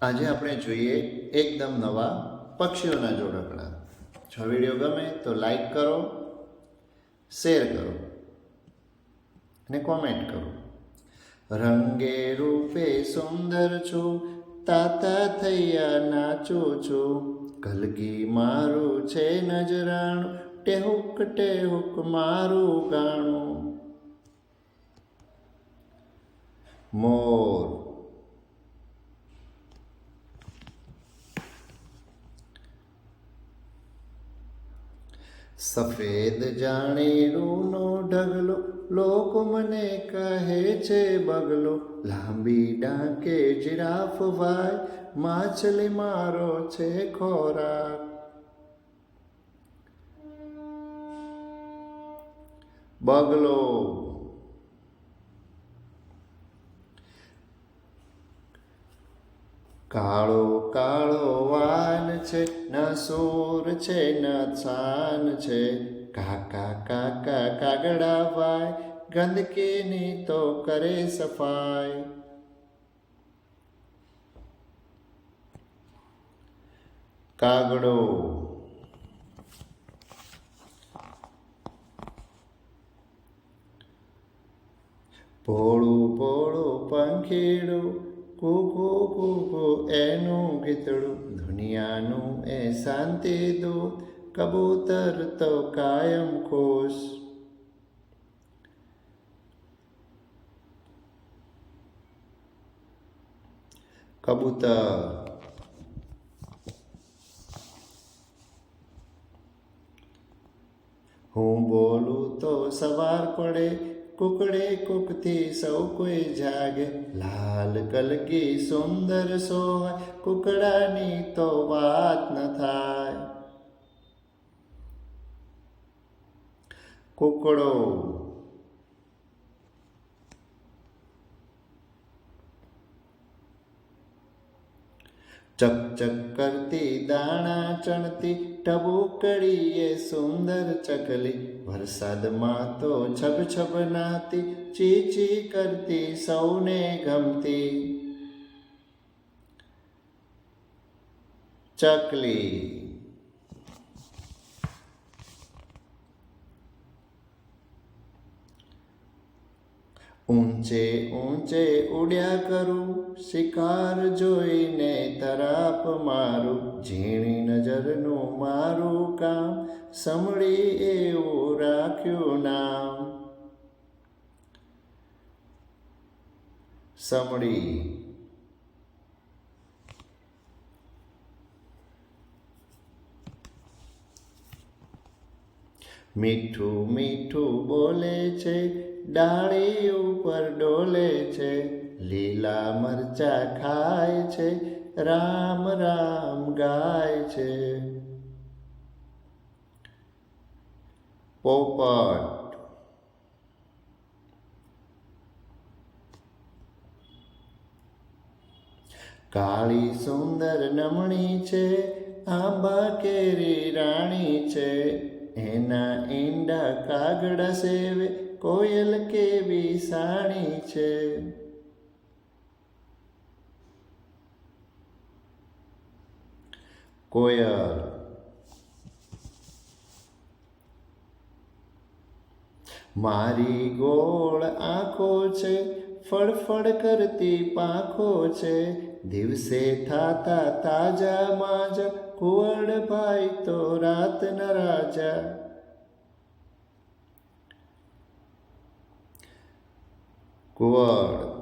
આજે આપણે જોઈએ એકદમ નવા પક્ષીઓના જોડકણા. જો વિડીયો ગમે તો લાઈક કરો, શેર કરો અને કોમેન્ટ કરો. રંગે રૂપે સુંદર છું, તાતા થયા નાચું છું. કલગી મારું છે નજરાણું, ટેહુક ટેહુક મારું ગાણું. મોર. સફેદ જાણેરુનો ઢગલો, લોકો મને કહે છે બગલો. લાંબી ડાંકે જીરાફ ભાઈ, માછલી મારો છે ખોરાક. બગલો. કાળો કાળો વાન છે, ન સૂર છે ન છાન છે. કાકા કાકા કાગડા ભાઈ, ગંદકીની તો કરે સફાઈ. કાગડો. ભોળું ભોળું પંખીડું, કૂકુ કૂકુ એનું ગીતડું. દુનિયાનું એ શાંતિ દૂત, કબૂતર તો કાયમ ખુશ. કબૂતર. હું બોલું તો સવાર પડે, કુકડે કુકથી સૌ કોઈ જાગે. લાલ કલકી સુંદર સોય, કુકડાની તો વાત ન થાય. કુકડો. ચકચક કરતી દાણા ચણતી, ટબુકડીએ સુંદર ચકલી. વરસાદમાં તો છબ છબ નાતી, ચી ચી કરતી સૌને ગમતી. ચકલી. ઊંચે ઊંચે ઉડ્યા કરું, શિકાર જોઈને તરાપ મારું. ઝીણી નજરનું મારું કામ, સમળી એવું રાખ્યું નામ. સમળી. મીઠું મીઠું બોલે છે, ડાળી ઉપર ડોલે છે. લીલા મરચા ખાય છે, રામ રામ ગાય છે. પોપટ. કાળી સુંદર નમણી છે, આંબા કેરી રાણી છે. એના ઈંડા કાગડા સેવે, કોયલ કેવી સાણી છે. કોયલ. મારી ગોળ આંખો છે, ફડફડ કરતી પાંખો છે. દિવસે થાતા તાજા માજા, કુંવર ભાઈ તો રાતના રાજા. કુંવર.